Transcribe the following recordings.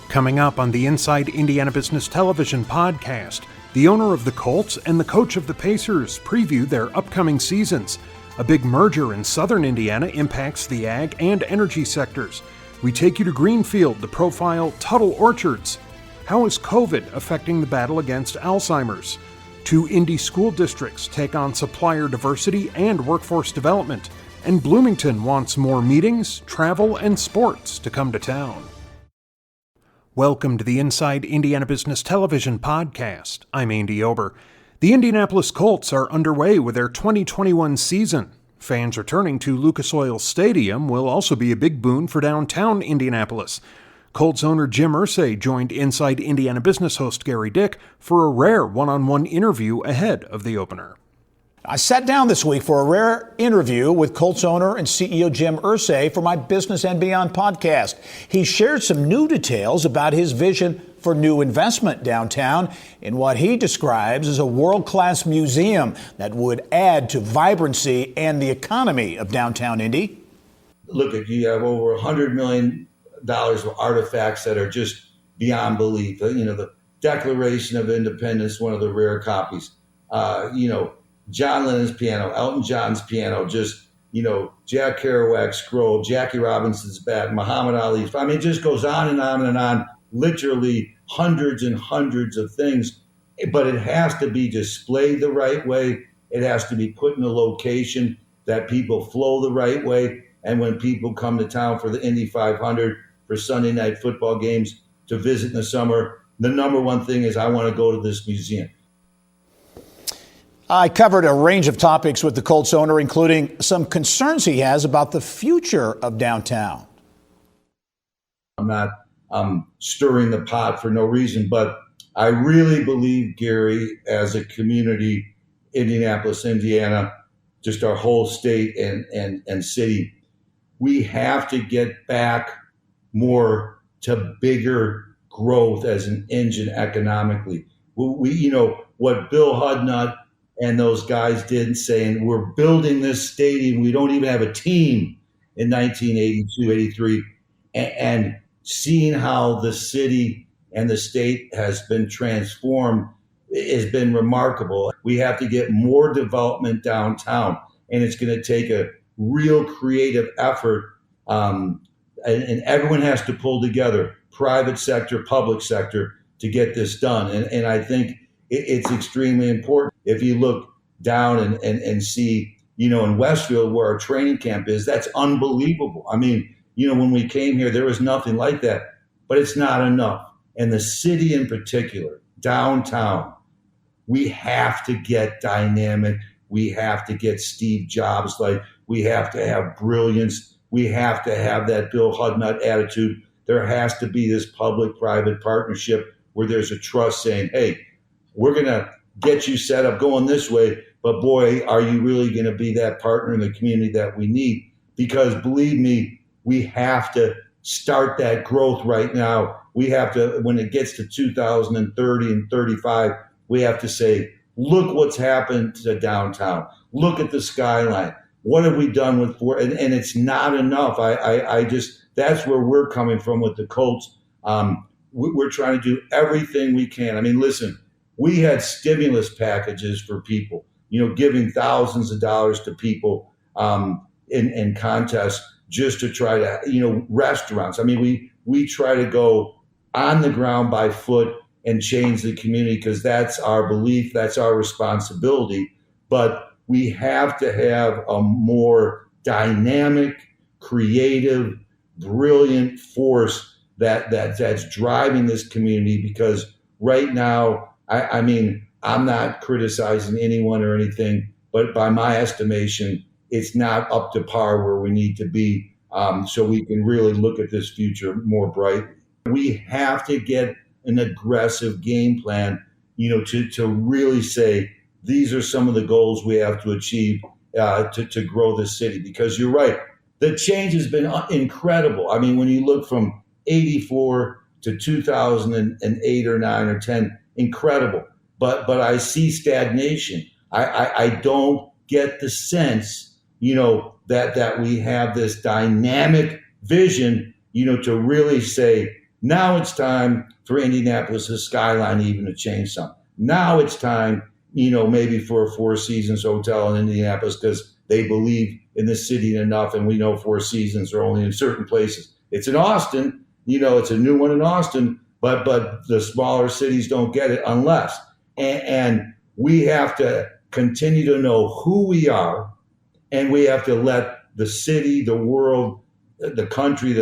Coming up on the Inside Indiana Business Television podcast, the owner of the Colts and the coach of the Pacers preview their upcoming seasons. A big merger in southern Indiana impacts the ag and energy sectors. We take you to Greenfield to profile Tuttle Orchards. How is COVID affecting the battle against Alzheimer's? 2 Indy school districts take on supplier diversity and workforce development. And Bloomington wants more meetings, travel, and sports to come to town. Welcome to the Inside Indiana Business Television podcast. I'm Andy Ober. The Indianapolis Colts are underway with their 2021 season. Fans returning to Lucas Oil Stadium will also be a big boon for downtown Indianapolis. Colts owner Jim Irsay joined Inside Indiana Business host Gary Dick for a rare one-on-one interview ahead of the opener. I sat down this week for a rare interview with Colts owner and CEO Jim Irsay for my Business and Beyond podcast. He shared some new details about his vision for new investment downtown in what he describes as a world-class museum that would add to vibrancy and the economy of downtown Indy. Look, you have over $100 million of artifacts that are just beyond belief. The Declaration of Independence, one of the rare copies. John Lennon's piano, Elton John's piano, Jack Kerouac's scroll, Jackie Robinson's bat, Muhammad Ali's. It just goes on and on and on, literally hundreds and hundreds of things. But it has to be displayed the right way. It has to be put in a location that people flow the right way. And when people come to town for the Indy 500, for Sunday night football games, to visit in the summer, the number one thing is I want to go to this museum. I covered a range of topics with the Colts owner, including some concerns he has about the future of downtown. I'm not stirring the pot for no reason, but I really believe, Gary, as a community, Indianapolis, Indiana, just our whole state and city, we have to get back more to bigger growth as an engine economically. What Bill Hudnut and those guys did, saying we're building this stadium, we don't even have a team in 1982, 83, and seeing how the city and the state has been transformed has been remarkable. We have to get more development downtown, and it's going to take a real creative effort, and everyone has to pull together, private sector, public sector, to get this done. And I think it's extremely important. If you look down and see, in Westfield where our training camp is, that's unbelievable. When we came here, there was nothing like that, but it's not enough. And the city in particular, downtown, we have to get dynamic. We have to get Steve Jobs like. We have to have brilliance. We have to have that Bill Hudnut attitude. There has to be this public-private partnership where there's a trust saying, hey, we're going to get you set up going this way, but boy, are you really going to be that partner in the community that we need? Because believe me, we have to start that growth right now. We have to, when it gets to 2030 and 35, we have to say, look what's happened to downtown. Look at the skyline. What have we done with and it's not enough. That's where we're coming from with the Colts. We're trying to do everything we can. Listen, we had stimulus packages for people, giving thousands of dollars to people in contests just to try to, restaurants. We try to go on the ground by foot and change the community because that's our belief, that's our responsibility. But we have to have a more dynamic, creative, brilliant force that's driving this community, because right now, I'm not criticizing anyone or anything, but by my estimation, it's not up to par where we need to be, so we can really look at this future more brightly. We have to get an aggressive game plan, to really say, these are some of the goals we have to achieve to grow the city. Because you're right, the change has been incredible. When you look from 84 to 2008 or 9 or 10, incredible. But I see stagnation. I don't get the sense, that we have this dynamic vision, to really say, Now it's time for Indianapolis' skyline even to change some. Now it's time, maybe for a Four Seasons hotel in Indianapolis because they believe in the city enough, and we know Four Seasons are only in certain places. It's in Austin, it's a new one in Austin, but the smaller cities don't get it unless. And we have to continue to know who we are, and we have to let the city, the world, the country,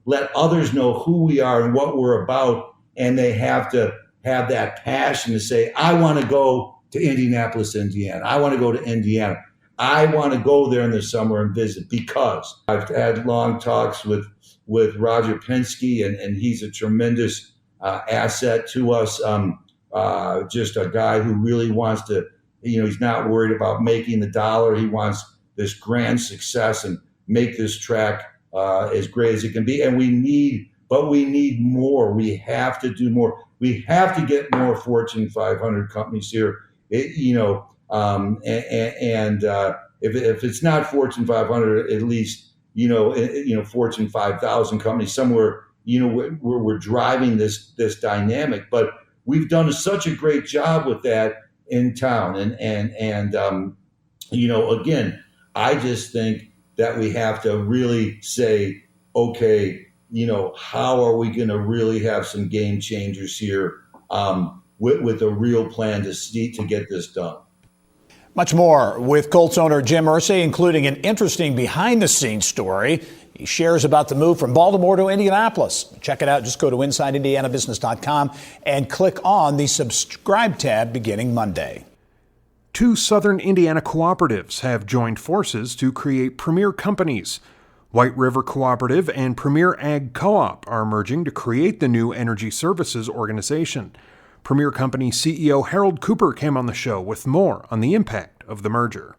let others know who we are and what we're about, and they have to have that passion to say, I want to go to Indianapolis, Indiana. I want to go to Indiana. I want to go there in the summer and visit, because I've had long talks with Roger Penske, and he's a tremendous asset to us. Just a guy who really wants to, he's not worried about making the dollar. He wants this grand success and make this track as great as it can be. And we need more. We have to do more. We have to get more Fortune 500 companies here. If it's not Fortune 500, at least, Fortune 5,000 companies somewhere, where we're driving this dynamic. But we've done such a great job with that in town. And again, I just think that we have to really say, okay, how are we going to really have some game changers here with a real plan to get this done? Much more with Colts owner Jim Irsay, including an interesting behind-the-scenes story. He shares about the move from Baltimore to Indianapolis. Check it out. Just go to InsideIndianaBusiness.com and click on the subscribe tab beginning Monday. 2 southern Indiana cooperatives have joined forces to create premier companies. White River Cooperative and Premier Ag Co-op are merging to create the new Energy Services Organization. Premier Company CEO Harold Cooper came on the show with more on the impact of the merger.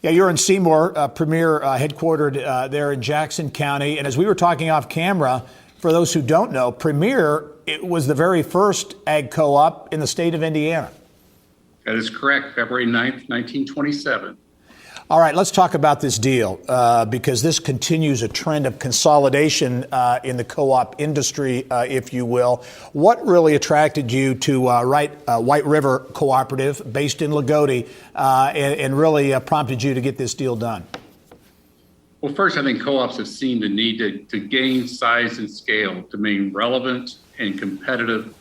Yeah, you're in Seymour, Premier headquartered there in Jackson County. And as we were talking off camera, for those who don't know, Premier was the very first ag co-op in the state of Indiana. That is correct. February 9th, 1927. All right, let's talk about this deal because this continues a trend of consolidation in the co-op industry, if you will. What really attracted you to White River Cooperative based in Lagodi and really prompted you to get this deal done? Well, first, I think co-ops have seen the need to gain size and scale to remain relevant and competitive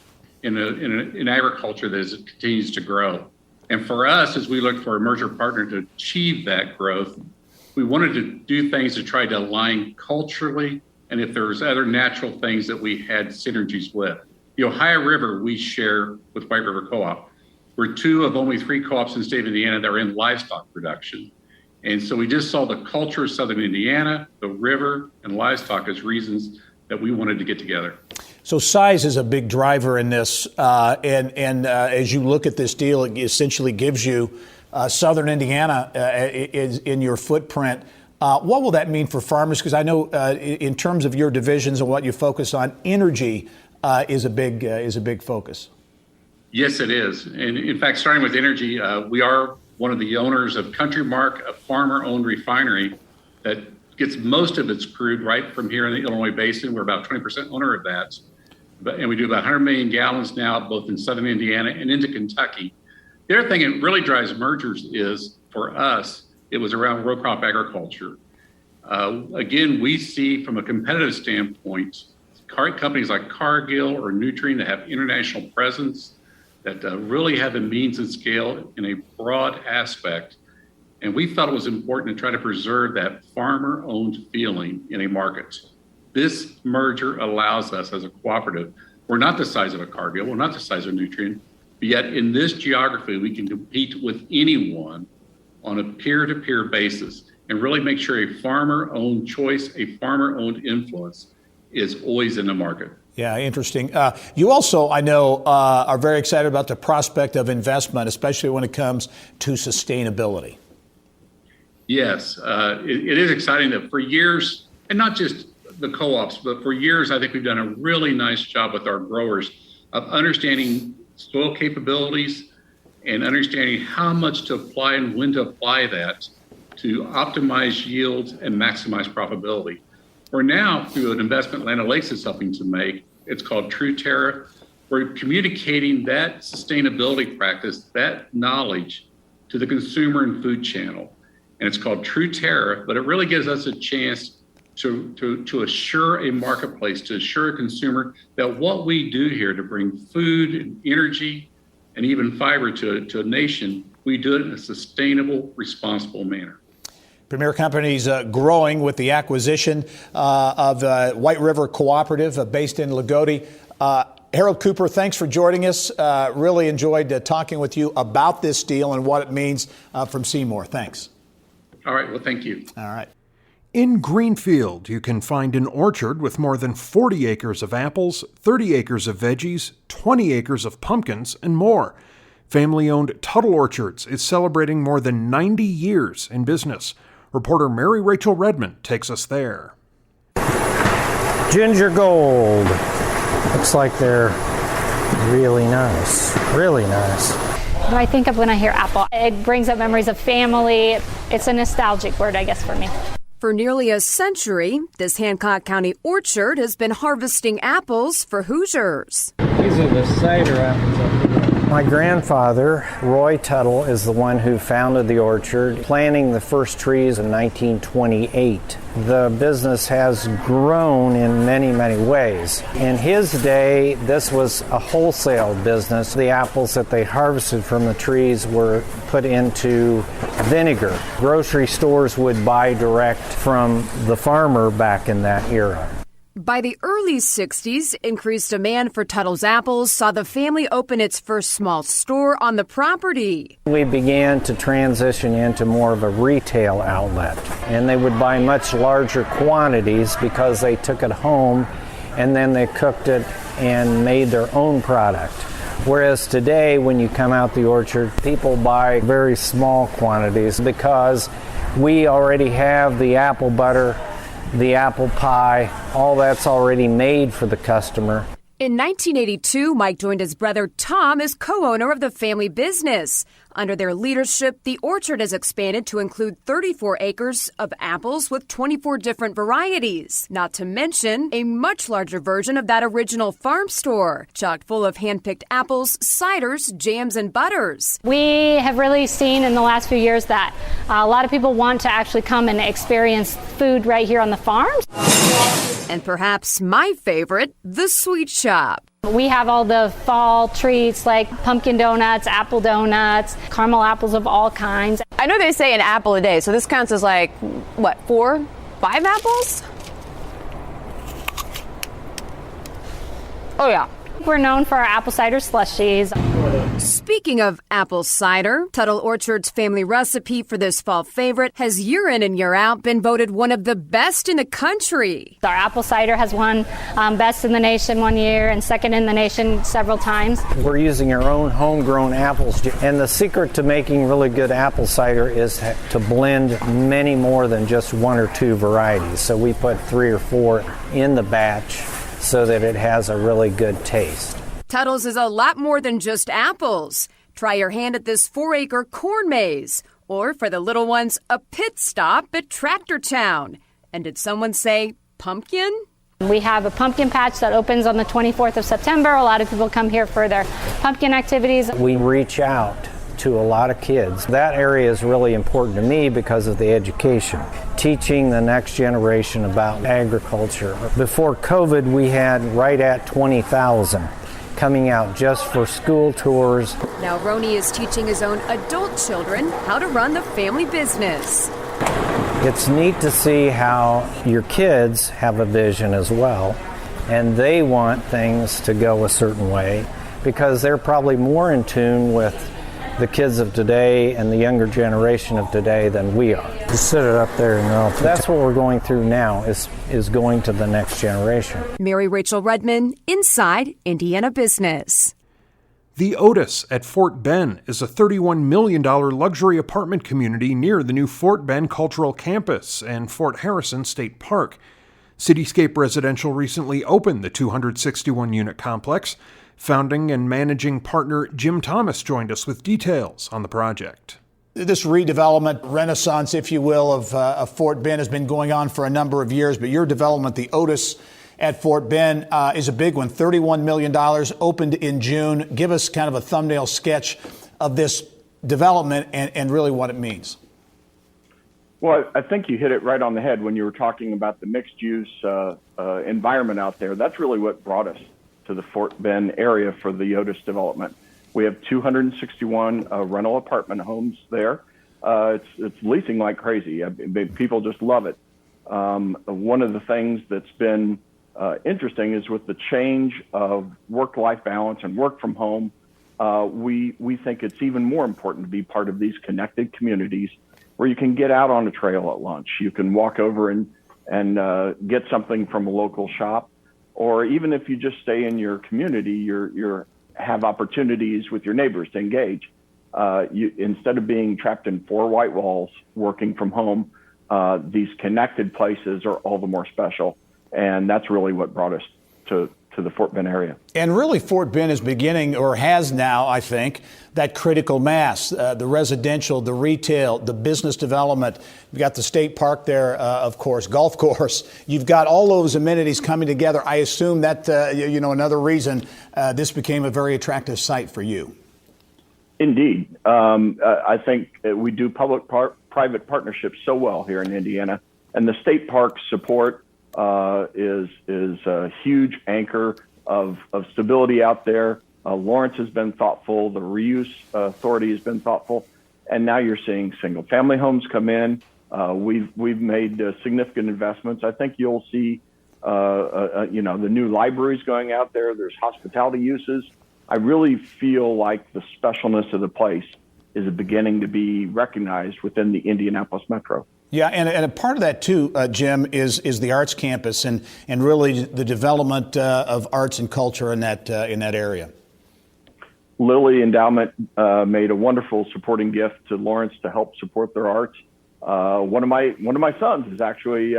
in agriculture that continues to grow. And for us, as we look for a merger partner to achieve that growth, we wanted to do things to try to align culturally, and if there was other natural things that we had synergies with. The Ohio River we share with White River Co-op. We're 2 of only 3 co-ops in the state of Indiana that are in livestock production. And so we just saw the culture of Southern Indiana, the river, and livestock as reasons that we wanted to get together. So size is a big driver in this, and as you look at this deal, it essentially gives you Southern Indiana in your footprint. What will that mean for farmers? Because I know in terms of your divisions and what you focus on, energy is a big focus. Yes, it is. And in fact, starting with energy, we are one of the owners of Country Mark, a farmer-owned refinery that gets most of its crude right from here in the Illinois Basin. We're about 20% owner of that. And we do about 100 million gallons now, both in Southern Indiana and into Kentucky. The other thing that really drives mergers is, for us, it was around row crop agriculture. Again, we see from a competitive standpoint, companies like Cargill or Nutrien that have international presence, that really have the means and scale in a broad aspect. And we felt it was important to try to preserve that farmer-owned feeling in a market. This merger allows us as a cooperative, we're not the size of a Cargill, we're not the size of Nutrien, but yet in this geography, we can compete with anyone on a peer-to-peer basis and really make sure a farmer-owned choice, a farmer-owned influence is always in the market. Yeah, interesting. You also, I know, are very excited about the prospect of investment, especially when it comes to sustainability. Yes, it is exciting that for years, and not just the co-ops, but for years, I think we've done a really nice job with our growers of understanding soil capabilities and understanding how much to apply and when to apply that to optimize yields and maximize profitability. Or now, through an investment Land O'Lakes is helping to make, it's called True Terra. We're communicating that sustainability practice, that knowledge, to the consumer and food channel. And it's called True Terra, but it really gives us a chance to assure a marketplace, to assure a consumer that what we do here to bring food and energy and even fiber to a nation, we do it in a sustainable, responsible manner. Premier Company's growing with the acquisition of White River Cooperative based in Lagodi. Harold Cooper, thanks for joining us. Really enjoyed talking with you about this deal and what it means from Seymour. Thanks. All right. Well, thank you. All right. In Greenfield, you can find an orchard with more than 40 acres of apples, 30 acres of veggies, 20 acres of pumpkins, and more. Family-owned Tuttle Orchards is celebrating more than 90 years in business. Reporter Mary Rachel Redmond takes us there. Ginger gold. Looks like they're really nice. Really nice. What do I think of when I hear apple? It brings up memories of family. It's a nostalgic word, I guess, for me. For nearly a century, this Hancock County orchard has been harvesting apples for Hoosiers. These are the cider apples up here. My grandfather, Roy Tuttle, is the one who founded the orchard, planting the first trees in 1928. The business has grown in many, many ways. In his day, this was a wholesale business. The apples that they harvested from the trees were put into vinegar. Grocery stores would buy direct from the farmer back in that era. By the early 60s, increased demand for Tuttle's apples saw the family open its first small store on the property. We began to transition into more of a retail outlet, and they would buy much larger quantities because they took it home and then they cooked it and made their own product. Whereas today, when you come out the orchard, people buy very small quantities because we already have the apple butter, the apple pie, all that's already made for the customer. In 1982, Mike joined his brother Tom as co-owner of the family business. Under their leadership, the orchard has expanded to include 34 acres of apples with 24 different varieties, not to mention a much larger version of that original farm store, chock full of hand-picked apples, ciders, jams, and butters. We have really seen in the last few years that a lot of people want to actually come and experience food right here on the farms. And perhaps my favorite, the sweet shop. We have all the fall treats like pumpkin donuts, apple donuts, caramel apples of all kinds. I know they say an apple a day, so this counts as like, what, 4, 5 apples? Oh, yeah. We're known for our apple cider slushies. Speaking of apple cider, Tuttle Orchard's family recipe for this fall favorite has year in and year out been voted one of the best in the country. Our apple cider has won best in the nation one year and second in the nation several times. We're using our own homegrown apples, and the secret to making really good apple cider is to blend many more than just 1 or 2 varieties. So we put 3 or 4 in the batch so that it has a really good taste. Tuttle's is a lot more than just apples. Try your hand at this 4-acre corn maze, or for the little ones, a pit stop at Tractor Town. And did someone say pumpkin? We have a pumpkin patch that opens on the 24th of September. A lot of people come here for their pumpkin activities. We reach out to a lot of kids. That area is really important to me because of the education, teaching the next generation about agriculture. Before COVID, we had right at 20,000 coming out just for school tours. Now Roni is teaching his own adult children how to run the family business. It's neat to see how your kids have a vision as well, and they want things to go a certain way because they're probably more in tune with the kids of today and the younger generation of today than we are. Just sit it up there and that's what we're going through now is going to the next generation. Mary Rachel Redmond, Inside Indiana Business. The Otis at Fort Bend is a $31 million luxury apartment community near the new Fort Bend Cultural Campus and Fort Harrison State Park. Cityscape Residential recently opened the 261-unit complex. Founding and managing partner Jim Thomas joined us with details on the project. This redevelopment renaissance, if you will, of Fort Bend has been going on for a number of years, but your development, the Otis at Fort Bend, is a big one. $31 million, opened in June. Give us kind of a thumbnail sketch of this development and really what it means. Well, I think you hit it right on the head when you were talking about the mixed-use environment out there. That's really what brought us to the Fort Bend area for the Otis development. We have 261 rental apartment homes there. It's leasing like crazy. People just love it. One of the things that's been interesting is with the change of work-life balance and work from home, we think it's even more important to be part of these connected communities where you can get out on a trail at lunch. You can walk over and get something from a local shop, or even if you just stay in your community, you're have opportunities with your neighbors to engage. Instead of being trapped in four white walls working from home, these connected places are all the more special. And that's really what brought us to the Fort Bend area. And really, Fort Bend is beginning, or has now, I think, that critical mass, the residential, the retail, the business development. You've got the state park there, of course, golf course. You've got all those amenities coming together. I assume that, another reason this became a very attractive site for you. Indeed. I think we do public-private partnerships so well here in Indiana, and the state park support is a huge anchor of stability out there. Lawrence has been thoughtful. The reuse authority has been thoughtful, and now you're seeing single-family homes come in. We've made significant investments. I think you'll see, the new libraries going out there. There's hospitality uses. I really feel like the specialness of the place is beginning to be recognized within the Indianapolis metro. Yeah, and a part of that too, Jim, is the arts campus and really the development of arts and culture in that area. Lilly Endowment made a wonderful supporting gift to Lawrence to help support their arts. One of my sons is actually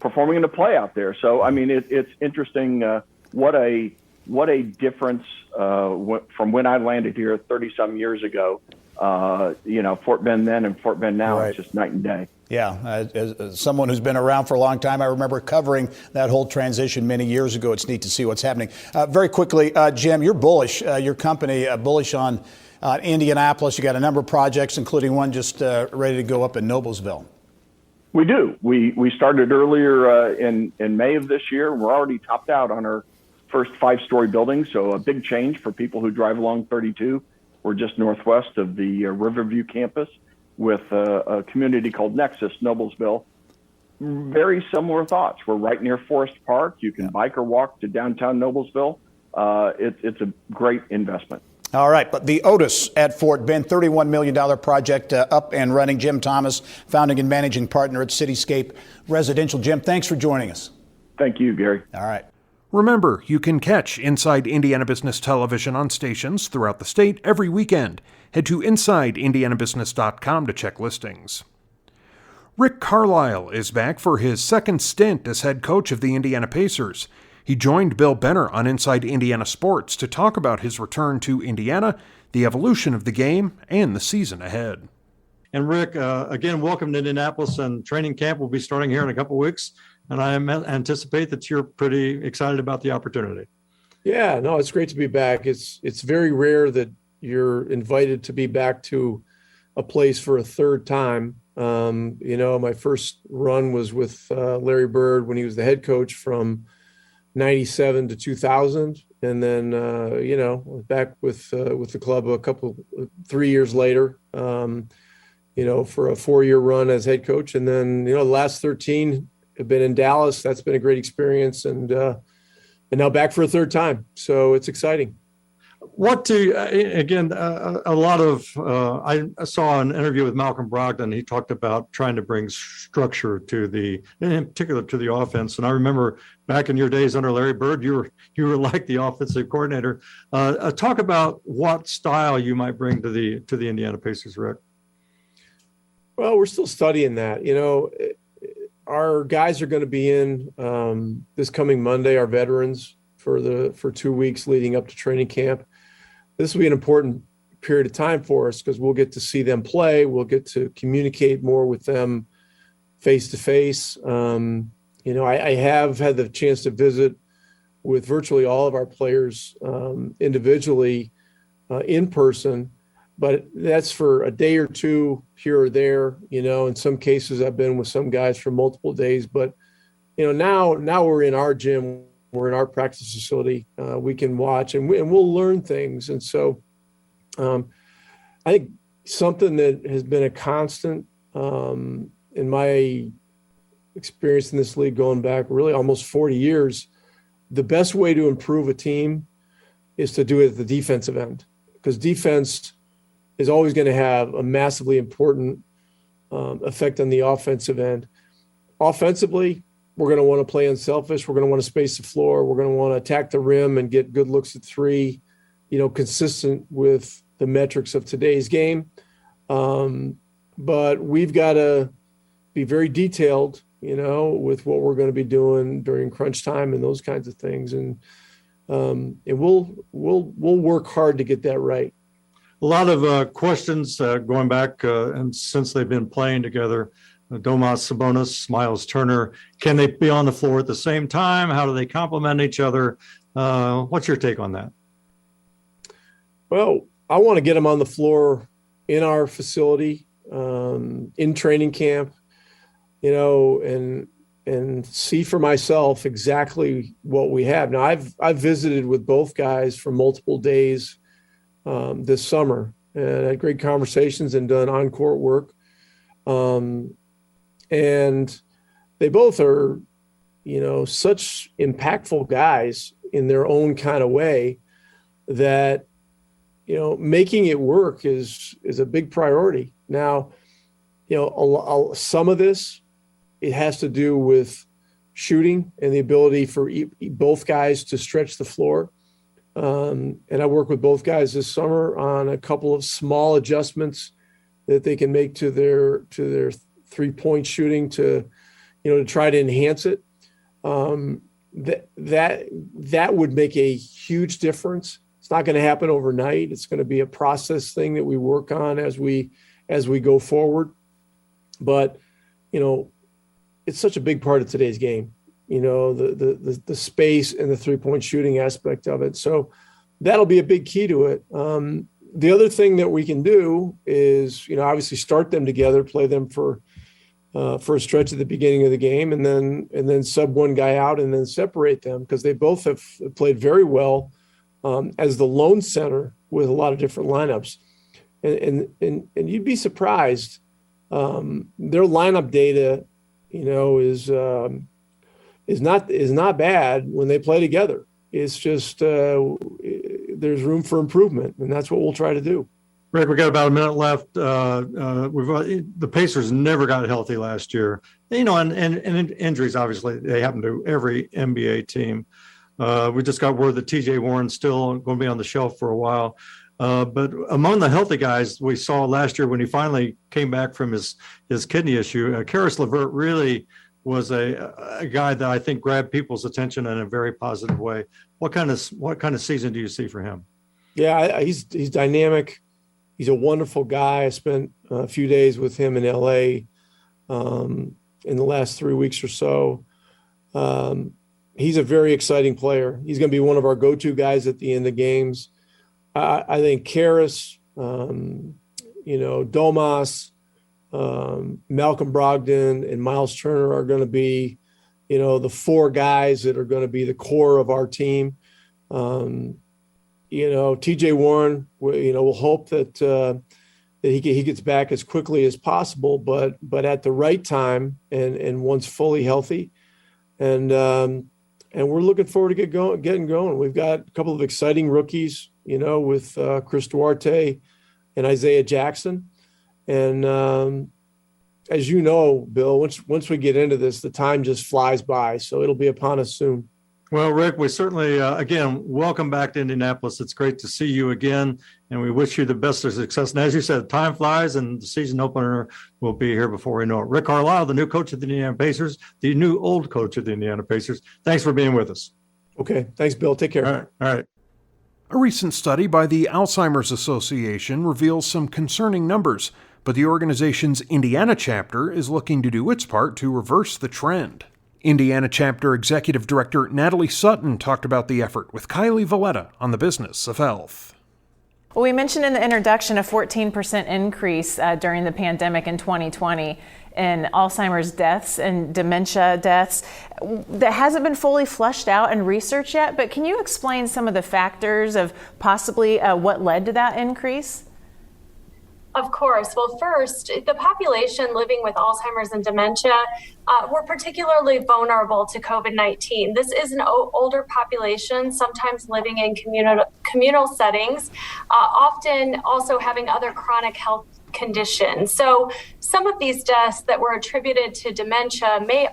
performing in a play out there. So I mean, it's interesting what a difference from when I landed here 30-some years ago. Fort Bend then and Fort Bend now, right. It's just night and day. Yeah, as someone who's been around for a long time, I remember covering that whole transition many years ago. It's neat to see what's happening. Very quickly, Jim, you're bullish, your company bullish on Indianapolis. You got a number of projects, including one just ready to go up in Noblesville. We do. We started earlier in May of this year. We're already topped out on our first 5-story building, so a big change for people who drive along 32. We're just northwest of the Riverview campus with a community called Nexus, Noblesville. Very similar thoughts. We're right near Forest Park. You can bike or walk to downtown Noblesville. It's a great investment. All right, but the Otis at Fort Bend, $31 million project up and running. Jim Thomas, founding and managing partner at Cityscape Residential. Jim, thanks for joining us. Thank you, Gary. All right. Remember, you can catch Inside Indiana Business Television on stations throughout the state every weekend. Head to InsideIndianaBusiness.com to check listings. Rick Carlisle is back for his second stint as head coach of the Indiana Pacers. He joined Bill Benner on Inside Indiana Sports to talk about his return to Indiana, the evolution of the game, and the season ahead. And Rick, again, welcome to Indianapolis, and training camp will be starting here in a couple of weeks. And I anticipate that you're pretty excited about the opportunity. Yeah, no, it's great to be back. It's very rare that you're invited to be back to a place for a third time. My first run was with Larry Bird when he was the head coach from 97 to 2000. And then, back with the club 3 years later, for a 4-year run as head coach. And then, the last 13 have been in Dallas. That's been a great experience, and now back for a third time. So it's exciting. I saw an interview with Malcolm Brogdon. He talked about trying to bring structure in particular to the offense. And I remember back in your days under Larry Bird, you were like the offensive coordinator. Talk about what style you might bring to the Indiana Pacers, Rick. Well, we're still studying that. Our guys are going to be in this coming Monday, our veterans, for 2 weeks leading up to training camp. This will be an important period of time for us because we'll get to see them play. We'll get to communicate more with them face to face. I have had the chance to visit with virtually all of our players individually in person, but that's for a day or two here or there. In some cases I've been with some guys for multiple days, but now we're in our gym, we're in our practice facility. We can watch and we'll learn things. And so I think something that has been a constant in my experience in this league going back really almost 40 years, the best way to improve a team is to do it at the defensive end, because defense is always going to have a massively important effect on the offensive end. Offensively, we're going to want to play unselfish. We're going to want to space the floor. We're going to want to attack the rim and get good looks at three, consistent with the metrics of today's game. But we've got to be very detailed, with what we're going to be doing during crunch time and those kinds of things. And we'll work hard to get that right. A lot of questions going back and since they've been playing together. Domas Sabonis, Miles Turner, can they be on the floor at the same time? How do they complement each other? What's your take on that? Well, I want to get them on the floor in our facility, in training camp, and see for myself exactly what we have. Now, I've visited with both guys for multiple days this summer and had great conversations and done on-court work. And they both are, such impactful guys in their own kind of way that, making it work is a big priority. Now, some of this, it has to do with shooting and the ability for both guys to stretch the floor. And I work with both guys this summer on a couple of small adjustments that they can make to their 3-point shooting to try to enhance it. That would make a huge difference. It's not going to happen overnight. It's going to be a process thing that we work on as we go forward. But, it's such a big part of today's game, the space and the 3-point shooting aspect of it. So that'll be a big key to it. The other thing that we can do is, obviously start them together, play them for a stretch at the beginning of the game, and then sub one guy out and then separate them, because they both have played very well as the lone center with a lot of different lineups. And you'd be surprised. Their lineup data, is not bad when they play together. It's just there's room for improvement, and that's what we'll try to do. Rick, we got about a minute left. The Pacers never got healthy last year, and injuries, obviously, they happen to every NBA team. We just got word that TJ Warren's still going to be on the shelf for a while. But among the healthy guys we saw last year when he finally came back from his kidney issue, Karis LeVert really was a guy that I think grabbed people's attention in a very positive way. What kind of season do you see for him? Yeah, he's dynamic. He's a wonderful guy. I spent a few days with him in LA in the last 3 weeks or so. He's a very exciting player. He's going to be one of our go-to guys at the end of games. I think Karis, Domas, Malcolm Brogdon, and Miles Turner are going to be, the four guys that are going to be the core of our team. TJ Warren, we'll hope that he gets back as quickly as possible, but at the right time and once fully healthy. And we're looking forward to getting going. We've got a couple of exciting rookies, with Chris Duarte and Isaiah Jackson. And as you know, Bill, once we get into this, the time just flies by. So it'll be upon us soon. Well, Rick, we certainly, again, welcome back to Indianapolis. It's great to see you again, and we wish you the best of success. And as you said, time flies, and the season opener will be here before we know it. Rick Carlisle, the new coach of the Indiana Pacers, the new old coach of the Indiana Pacers. Thanks for being with us. Okay. Thanks, Bill. Take care. All right. A recent study by the Alzheimer's Association reveals some concerning numbers, but the organization's Indiana chapter is looking to do its part to reverse the trend. Indiana chapter executive director Natalie Sutton talked about the effort with Kylie Valletta on the Business of Health. Well, we mentioned in the introduction a 14% increase during the pandemic in 2020 in Alzheimer's deaths and dementia deaths. That hasn't been fully fleshed out in research yet, but can you explain some of the factors of possibly what led to that increase? Of course. Well, first, the population living with Alzheimer's and dementia were particularly vulnerable to COVID-19. This is an older population, sometimes living in communal settings, often also having other chronic health conditions. So some of these deaths that were attributed to dementia may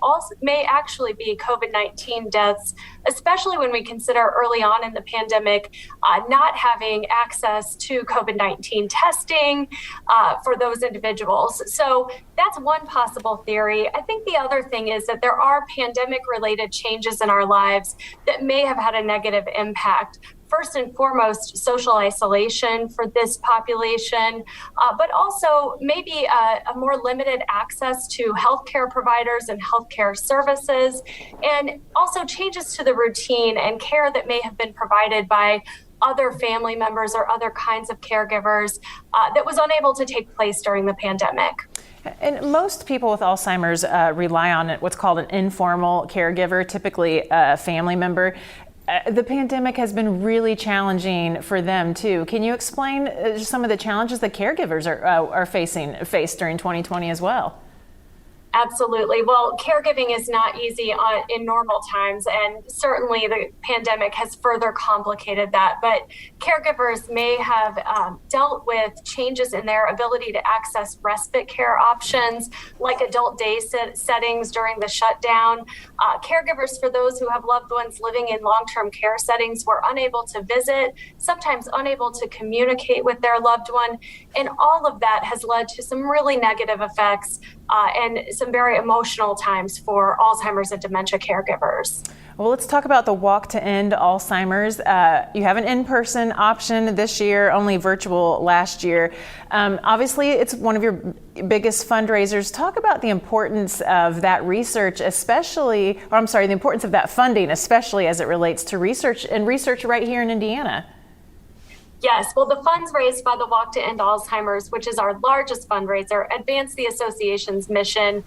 actually be COVID-19 deaths, especially when we consider early on in the pandemic not having access to COVID-19 testing for those individuals. So that's one possible theory. I think the other thing is that there are pandemic-related changes in our lives that may have had a negative impact. First and foremost, social isolation for this population, but also maybe a more limited access to healthcare providers and healthcare services, and also changes to the routine and care that may have been provided by other family members or other kinds of caregivers that was unable to take place during the pandemic. And most people with Alzheimer's rely on what's called an informal caregiver, typically a family member. The pandemic has been really challenging for them too. Can you explain some of the challenges that caregivers are faced during 2020 as well? Absolutely. Well, caregiving is not easy in normal times, and certainly the pandemic has further complicated that. But caregivers may have dealt with changes in their ability to access respite care options, like adult day settings during the shutdown. Caregivers for those who have loved ones living in long-term care settings were unable to visit, sometimes unable to communicate with their loved one. And all of that has led to some really negative effects and some very emotional times for Alzheimer's and dementia caregivers. Well, let's talk about the Walk to End Alzheimer's. You have an in-person option this year, only virtual last year. Obviously, it's one of your biggest fundraisers. Talk about the importance of that research, the importance of that funding, especially as it relates to research right here in Indiana. Yes, well, the funds raised by the Walk to End Alzheimer's, which is our largest fundraiser, advance the association's mission.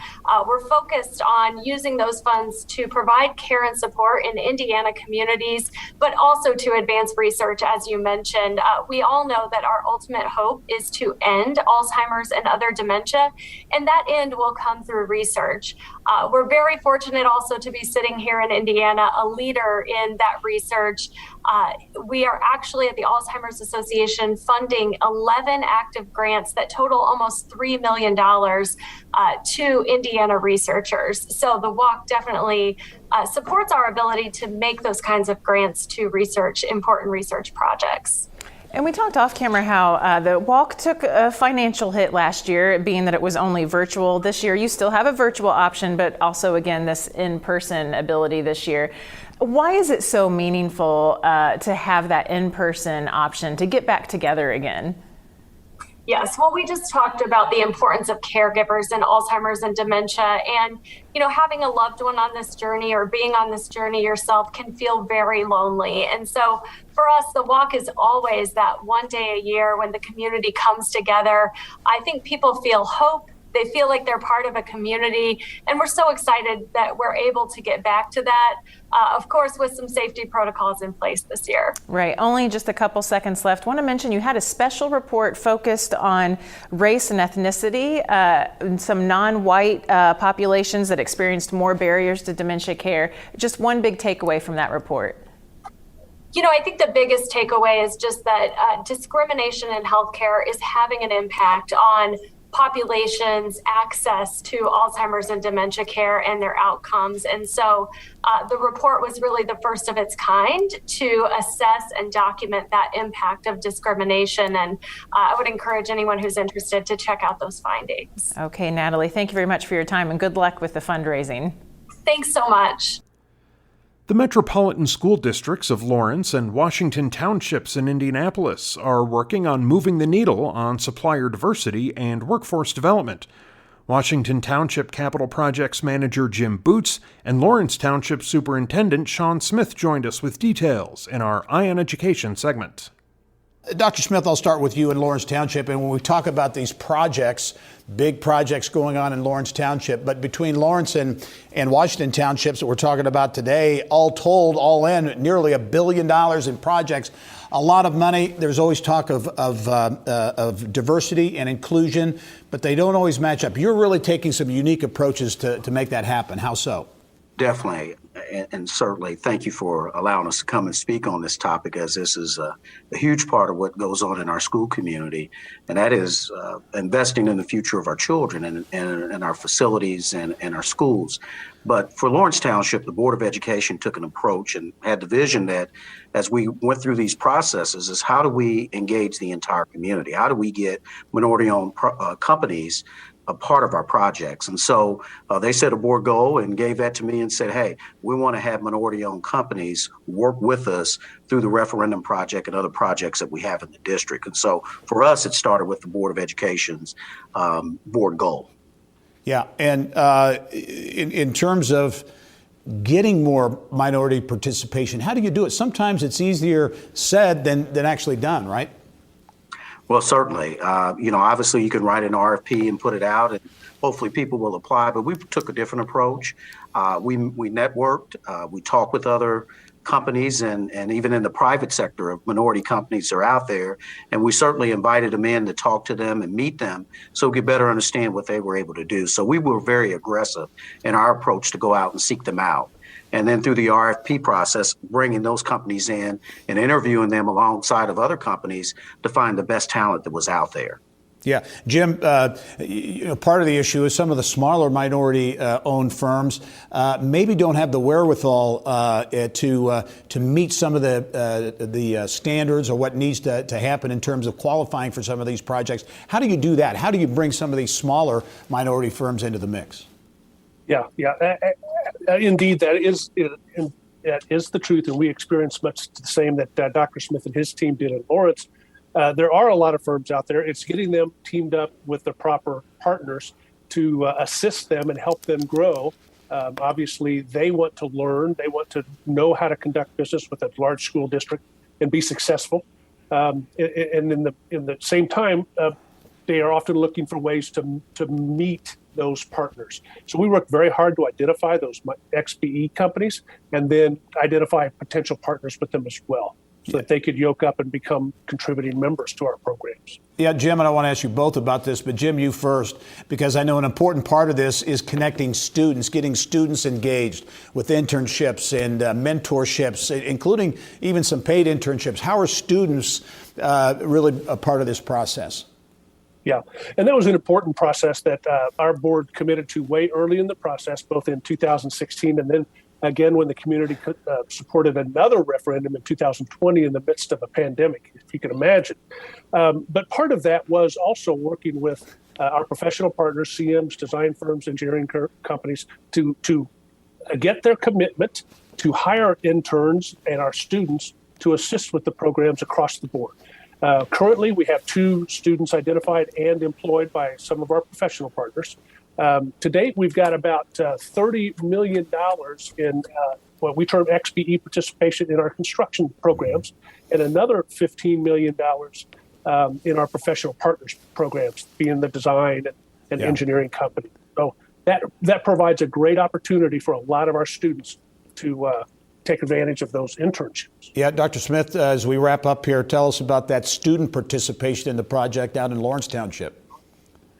We're focused on using those funds to provide care and support in Indiana communities, but also to advance research, as you mentioned. We all know that our ultimate hope is to end Alzheimer's and other dementia, and that end will come through research. We're very fortunate also to be sitting here in Indiana, a leader in that research. We are actually at the Alzheimer's Association funding 11 active grants that total almost $3 million to Indiana researchers. So the Walk definitely supports our ability to make those kinds of grants to research important research projects. And we talked off camera how the Walk took a financial hit last year, being that it was only virtual. This year, you still have a virtual option, but also, again, this in-person ability this year. Why is it so meaningful to have that in-person option to get back together again? Yes, well, we just talked about the importance of caregivers in Alzheimer's and dementia, and having a loved one on this journey or being on this journey yourself can feel very lonely. And so for us, the Walk is always that one day a year when the community comes together. I think people feel hope. They feel like they're part of a community, and we're so excited that we're able to get back to that, of course, with some safety protocols in place this year. Right. Only just a couple seconds left. I want to mention you had a special report focused on race and ethnicity, some non-white populations that experienced more barriers to dementia care. Just one big takeaway from that report. I think the biggest takeaway is just that discrimination in healthcare is having an impact on populations' access to Alzheimer's and dementia care and their outcomes. And so the report was really the first of its kind to assess and document that impact of discrimination. And I would encourage anyone who's interested to check out those findings. Okay, Natalie, thank you very much for your time and good luck with the fundraising. Thanks so much. The metropolitan school districts of Lawrence and Washington Townships in Indianapolis are working on moving the needle on supplier diversity and workforce development. Washington Township Capital Projects Manager Jim Boots and Lawrence Township Superintendent Sean Smith joined us with details in our Eye on Education segment. Dr. Smith, I'll start with you in Lawrence Township. And when we talk about these projects, big projects going on in Lawrence Township, but between Lawrence and Washington Townships that we're talking about today, all told, all in, nearly $1 billion in projects, a lot of money. There's always talk of diversity and inclusion, but they don't always match up. You're really taking some unique approaches to make that happen. How so? Definitely. And certainly thank you for allowing us to come and speak on this topic, as this is a huge part of what goes on in our school community. And that is investing in the future of our children and our facilities and our schools. But for Lawrence Township, the Board of Education took an approach and had the vision that as we went through these processes is how do we engage the entire community? How do we get minority-owned companies a part of our projects? And so they set a board goal and gave that to me and said, hey, we want to have minority-owned companies work with us through the referendum project and other projects that we have in the district. And so for us, it started with the Board of Education's board goal. Yeah, and in terms of getting more minority participation, how do you do it? Sometimes it's easier said than actually done, right? Well, certainly. Obviously you can write an RFP and put it out and hopefully people will apply, but we took a different approach. We networked, we talked with other companies and even in the private sector of minority companies are out there. And we certainly invited them in to talk to them and meet them so we could better understand what they were able to do. So we were very aggressive in our approach to go out and seek them out. And then through the RFP process, bringing those companies in and interviewing them alongside of other companies to find the best talent that was out there. Yeah, Jim, part of the issue is some of the smaller minority-owned firms maybe don't have the wherewithal to meet some of the standards or what needs to happen in terms of qualifying for some of these projects. How do you do that? How do you bring some of these smaller minority firms into the mix? Yeah, indeed, that is the truth, and we experienced much the same that Dr. Smith and his team did in Lawrence. There are a lot of firms out there. It's getting them teamed up with the proper partners to assist them and help them grow. Obviously, they want to learn. They want to know how to conduct business with a large school district and be successful. And in the same time, they are often looking for ways to meet those partners. So we work very hard to identify those XBE companies and then identify potential partners with them as well, so that they could yoke up and become contributing members to our programs. Yeah, Jim, and I want to ask you both about this, but Jim, you first, because I know an important part of this is connecting students, getting students engaged with internships and mentorships, including even some paid internships. How are students really a part of this process? Yeah, and that was an important process that our board committed to way early in the process, both in 2016 and then again when the community supported another referendum in 2020 in the midst of a pandemic, if you can imagine. But part of that was also working with our professional partners, CMs, design firms, engineering companies, to get their commitment to hire interns and our students to assist with the programs across the board. Currently, we have 2 students identified and employed by some of our professional partners. To date, we've got about $30 million in what we term XBE participation in our construction programs, and another $15 million in our professional partners programs, being the design and engineering company. So that provides a great opportunity for a lot of our students to take advantage of those internships. Yeah, Dr. Smith, as we wrap up here, tell us about that student participation in the project out in Lawrence Township.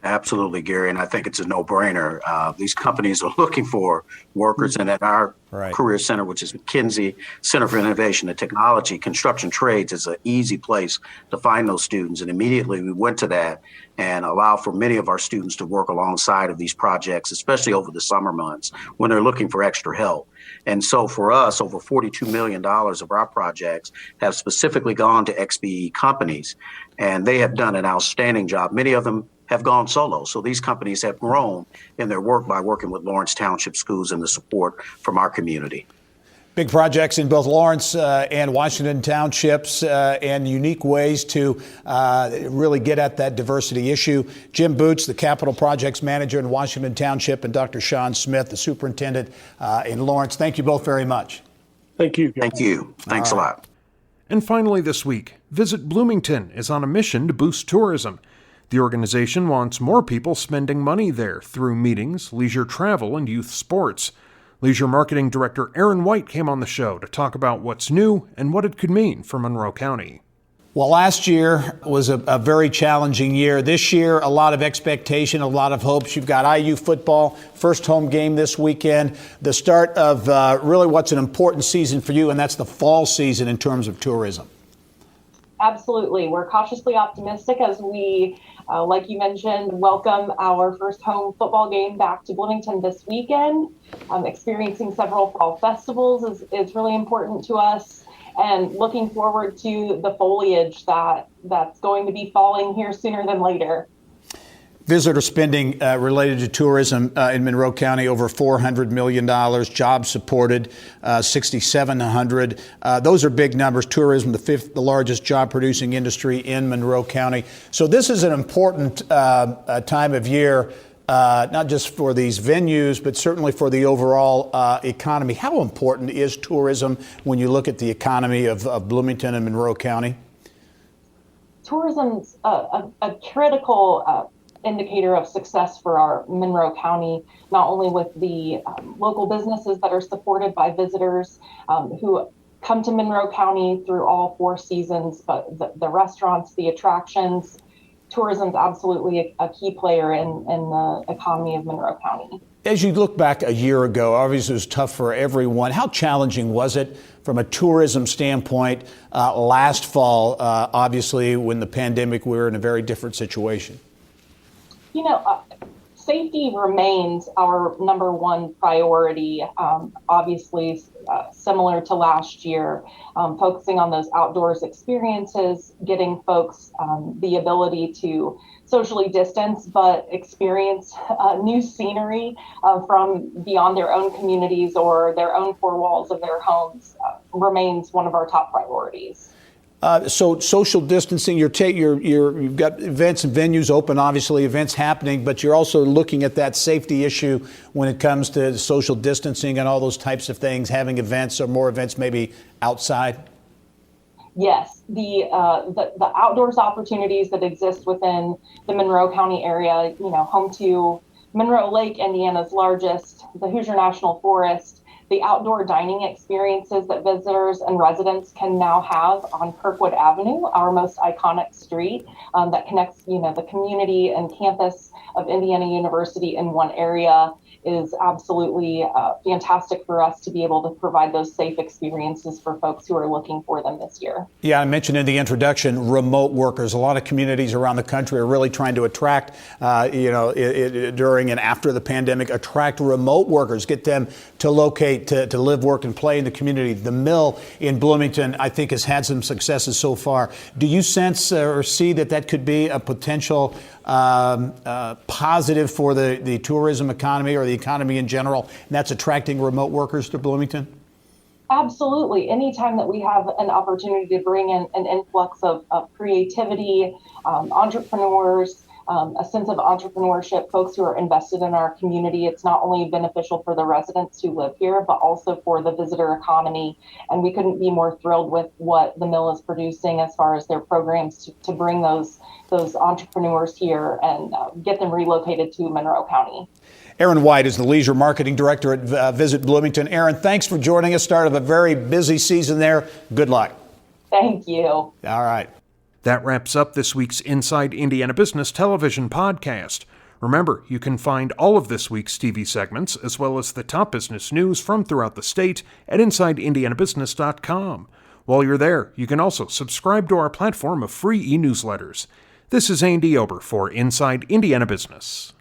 Absolutely, Gary, and I think it's a no-brainer. These companies are looking for workers, and at our Career Center, which is McKinsey Center for Innovation and Technology, construction trades is an easy place to find those students. And immediately we went to that and allow for many of our students to work alongside of these projects, especially over the summer months when they're looking for extra help. And so for us, over $42 million of our projects have specifically gone to XBE companies, and they have done an outstanding job. Many of them have gone solo. So these companies have grown in their work by working with Lawrence Township schools and the support from our community. Big projects in both Lawrence and Washington townships and unique ways to really get at that diversity issue. Jim Boots, the capital projects manager in Washington Township, and Dr. Sean Smith, the superintendent in Lawrence. Thank you both very much. Thank you. Thank you. Thanks a lot. And finally this week, Visit Bloomington is on a mission to boost tourism. The organization wants more people spending money there through meetings, leisure travel, and youth sports. Leisure Marketing Director Aaron White came on the show to talk about what's new and what it could mean for Monroe County. Well, last year was a very challenging year. This year, a lot of expectation, a lot of hopes. You've got IU football, first home game this weekend, the start of really what's an important season for you, and that's the fall season in terms of tourism. Absolutely. We're cautiously optimistic as we, like you mentioned, welcome our first home football game back to Bloomington this weekend. Experiencing several fall festivals is really important to us, and looking forward to the foliage that's going to be falling here sooner than later. Visitor spending related to tourism in Monroe County, over $400 million. Jobs supported, 6,700. Those are big numbers. Tourism, the largest job-producing industry in Monroe County. So this is an important time of year, not just for these venues, but certainly for the overall economy. How important is tourism when you look at the economy of Bloomington and Monroe County? Tourism's a critical indicator of success for our Monroe County, not only with the local businesses that are supported by visitors who come to Monroe County through all 4 seasons, but the restaurants, the attractions. Tourism is absolutely a key player in the economy of Monroe County. As you look back a year ago, obviously it was tough for everyone. How challenging was it from a tourism standpoint last fall? Obviously, when the pandemic, we were in a very different situation. You know, safety remains our number one priority. Obviously, similar to last year, focusing on those outdoors experiences, getting folks the ability to socially distance, but experience new scenery from beyond their own communities or their own 4 walls of their homes remains one of our top priorities. So social distancing, you've got events and venues open, obviously events happening, but you're also looking at that safety issue when it comes to social distancing and all those types of things, having events or more events maybe outside. Yes, the outdoors opportunities that exist within the Monroe County area, home to Monroe Lake, Indiana's largest, the Hoosier National Forest, the outdoor dining experiences that visitors and residents can now have on Kirkwood Avenue, our most iconic street that connects, the community and campus of Indiana University in one area, is absolutely fantastic for us to be able to provide those safe experiences for folks who are looking for them this year. Yeah, I mentioned in the introduction, remote workers. A lot of communities around the country are really trying to attract, during and after the pandemic, attract remote workers, get them to locate, to live, work, and play in the community. The Mill in Bloomington, I think, has had some successes so far. Do you sense or see that could be a potential positive for the tourism economy or the economy in general, and that's attracting remote workers to Bloomington? Absolutely. Anytime that we have an opportunity to bring in an influx of creativity, entrepreneurs, a sense of entrepreneurship, folks who are invested in our community, it's not only beneficial for the residents who live here, but also for the visitor economy. And we couldn't be more thrilled with what the Mill is producing as far as their programs to bring those entrepreneurs here and get them relocated to Monroe County. Aaron White is the Leisure Marketing Director at Visit Bloomington. Aaron, thanks for joining us. Start of a very busy season there. Good luck. Thank you. All right. That wraps up this week's Inside Indiana Business television podcast. Remember, you can find all of this week's TV segments, as well as the top business news from throughout the state, at InsideIndianaBusiness.com. While you're there, you can also subscribe to our platform of free e-newsletters. This is Andy Ober for Inside Indiana Business.